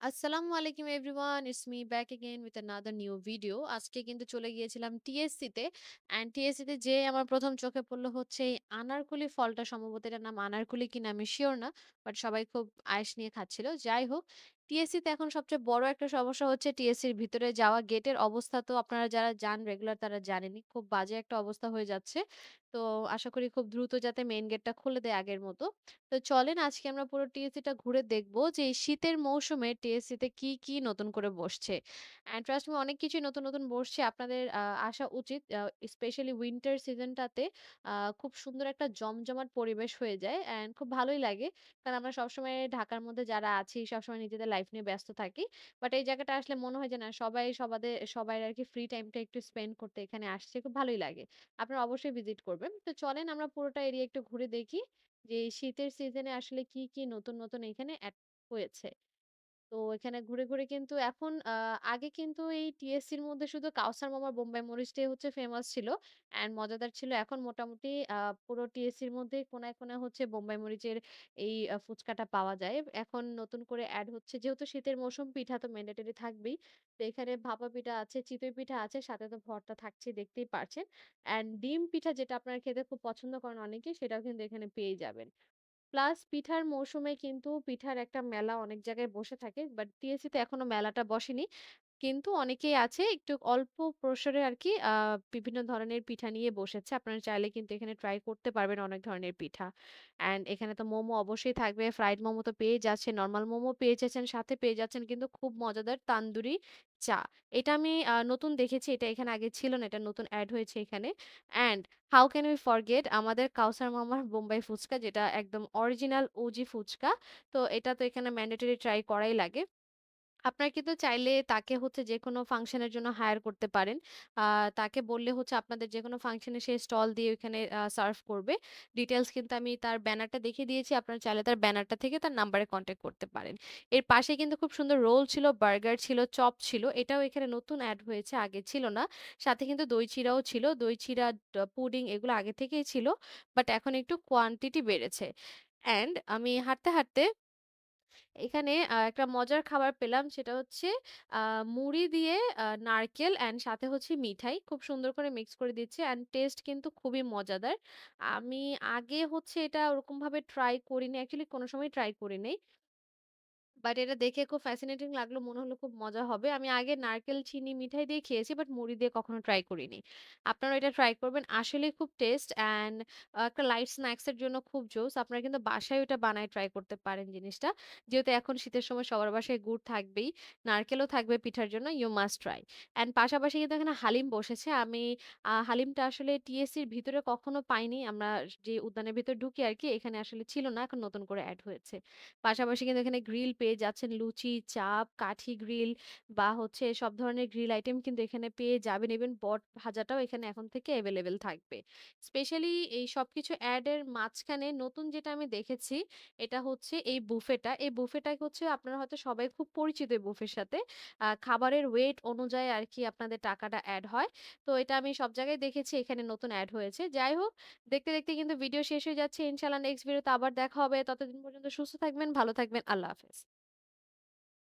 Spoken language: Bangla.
আসসালামু আলাইকুম everyone, it's me back again with another new video. আজকে কিন্তু চলে গিয়েছিলাম টিএসসি তে। অ্যান্ড টিএসসি তে যেয়ে আমার ১ম চোখে পড়ল হচ্ছে এই আনারকুলি ফলটা, সম্ভবত এটার নাম আনারকুলি কিনা আমি সিউর না। বাট সবাই খুব আয়েশ নিয়ে খাচ্ছিল। যাই হোক, টিএসসি তে এখন সবচেয়ে বড় একটা সমস্যা হচ্ছে টিএসসির ভিতরে যাওয়া। গেটের অবস্থা তো আপনারা যারা যান রেগুলার তারা জানেনই। খুব বাজে একটা অবস্থা হয়ে যাচ্ছে। তো আশা করি খুব দ্রুত যাতে মেইন গেটটা খুলে দেয় আগের মতো। তো চলেন আজকে আমরা পুরো টিএসসিটা ঘুরে দেখব যে এই শীতের মৌসুমে টিএসসিতে কি নতুন করে বসছে। অ্যান্ড ট্রাস্ট মি, অনেক কিছুই নতুন বসছে। আপনাদের আসা উচিত। স্পেশালি উইন্টার সিজনটাতে খুব সুন্দর একটা জমজমাট পরিবেশ হয়ে যায় অ্যান্ড খুব ভালোই লাগে। কারণ আমরা সবসময় ঢাকার মধ্যে যারা আছি সবসময় নিজেদের লাইফ নিয়ে ব্যস্ত থাকি। বাট এই জায়গাটা আসলে মনে হয় যে না, সবাই সবার আরকি ফ্রি টাইমটা একটু স্পেন্ড করতে এখানে আসছে। খুব ভালোই লাগে। আপনারা অবশ্যই ভিজিট করবেন। তো চলেন আমরা পুরোটা এরিয়া একটু ঘুরে দেখি। যে এই শীতের সিজনে আসলে কি নতুন এখানে এড হয়েছে। তো এখানে ঘুরে কিন্তু এখন আগে কিন্তু এই টিএসসির মধ্যে শুধু কাউসার মামার বোম্বাই মরিচটাই হচ্ছে ফেমাস ছিল অ্যান্ড মজাদার ছিল। এখন মোটামুটি পুরো টিএসসির মধ্যেই কোনায় হচ্ছে বোম্বাই মরিচের এই ফুচকাটা পাওয়া যায়। এখন নতুন করে এড হচ্ছে, যেহেতু শীতের মৌসুম, পিঠা তো ম্যান্ডেটরি থাকবেই। তো এখানে ভাপা পিঠা আছে, চিতই পিঠা আছে, সাথে তো ভর্তা থাকছেই, দেখতেই পারছেন। অ্যান্ড ডিম পিঠা যেটা আপনারা খেতে খুব পছন্দ করেন অনেকেই, সেটাও কিন্তু এখানে পেয়ে যাবেন। প্লাস পিঠার মৌসুমে কিন্তু পিঠার একটা মেলা অনেক জায়গায় বসে থাকে। বাট টিএসসি তে এখনো মেলাটা বসেনি। কিন্তু অনেকেই আছে একটু অল্প প্রসারে আরকি বিভিন্ন ধরনের পিঠা নিয়ে বসেছে। আপনারা চাইলে কিন্তু এখানে ট্রাই করতে পারবেন অনেক ধরনের পিঠা। অ্যান্ড এখানে তো মোমো অবশ্যই থাকবে। ফ্রাইড মোমো তো পেয়েই যাচ্ছেন, নরমাল মোমো পেয়ে যাচ্ছেন, সাথে পেয়ে যাচ্ছেন কিন্তু খুব মজাদার তান্দুরি চা। এটা আমি নতুন দেখেছি। এটা এখানে আগে ছিল না। এটা নতুন এড হয়েছে এখানে। And how can we forget আমাদের কাউসার মামার বোম্বাই ফুচকা, যেটা একদম অরিজিনাল ওজি ফুচকা। তো এটা তো এখানে ম্যান্ডেটরি ট্রাই করাই লাগে। আপনারা কিন্তু চাইলে তাকে হচ্ছে যেকোনো ফাংশনের জন্য হায়ার করতে পারেন। আ তাকে বললে হচ্ছে আপনাদের যেকোনো ফাংশনে সে স্টল দিয়ে ওইখানে সার্ভ করবে। ডিটেইলস কিন্তু আমি তার ব্যানারটা দেখিয়ে দিয়েছি। আপনারা চাইলে তার ব্যানারটা থেকে তার নাম্বারে কনট্যাক্ট করতে পারেন। এর পাশে কিন্তু খুব সুন্দর রোল ছিল, বার্গার ছিল, চপ ছিল। এটাও এখানে নতুন এড হয়েছে, আগে ছিল না। সাথে কিন্তু দই চিড়াও ছিল। দই চিড়া, পুডিং এগুলো আগে থেকেই ছিল। বাট এখন একটু কোয়ান্টিটি বেড়েছে। অ্যান্ড আমি হাঁটতে এখানে একটা মজার খাবার পেলাম, সেটা হচ্ছে আ মুড়ি দিয়ে নারকেল অ্যান্ড সাথে হচ্ছে মিঠাই খুব সুন্দর করে মিক্স করে দিচ্ছে অ্যান্ড টেস্ট কিন্তু খুবই মজাদার। আমি আগে হচ্ছে এটা ওরকমভাবে ট্রাই করিনি। অ্যাকচুয়ালি কোনো সময় ট্রাই করি নাই। বাট এটা দেখে খুব ফ্যাসিনেটিং লাগলো। মনে হলো খুব মজা হবে। আমি আগে নারকেল চিনি মিঠাই দিয়ে খেয়েছি, বাট মুড়ি দিয়ে কখনো ট্রাই করিনি। আপনারা এটা ট্রাই করবেন। আসলেই খুব টেস্ট অ্যান্ড একটা লাইট স্ন্যাকস এর জন্য খুব জোস। আপনারা কিন্তু বাসায় ওটা বানায় ট্রাই করতে পারেন জিনিসটা। যেহেতু এখন শীতের সময় সবার বাসায় গুড় থাকবেই। নারকেলও থাকবে পিঠার জন্য। You must try. অ্যান্ড পাশাপাশি কিন্তু এখানে হালিম বসেছে। আমি হালিমটা আসলে টিএসসির ভিতরে কখনো পাইনি। আমরা যে উদ্যানের ভেতর ঢুকি আরকি, এখানে আসলে ছিল না। এখন নতুন করে এড হয়েছে। পাশাপাশি কিন্তু এখানে গ্রিল পেয়ে যাচ্ছেন। লুচি, চাপ, কাঠি গ্রিল বা হচ্ছে সব ধরনের গ্রিল আইটেম কিন্তু এখানে পেয়ে যাবেন। ইভেন বট ভাজাটাও এখানে এখন থেকে এভেইলেবল থাকবে। স্পেশালি এই সবকিছু এড এর মাঝখানে নতুন যেটা আমি দেখেছি, এটা হচ্ছে এই বুফেটা। এই বুফেটা হচ্ছে আপনারা হয়তো সবাই খুব পরিচিত এই বুফের সাথে। খাবারের ওয়েট অনুযায়ী আরকি আপনাদের টাকাটা এড হয়। তো এটা আমি সব জায়গায় দেখেছি, এখানে নতুন এড হয়েছে। যাই হোক, দেখতে কিন্তু ভিডিও শেষ হয়ে যাচ্ছে। ইনশাআল্লাহ নেক্সট ভিডিওতে আবার দেখা হবে। ততদিন পর্যন্ত সুস্থ থাকবেন, ভালো থাকবেন। আল্লাহ হাফেজ।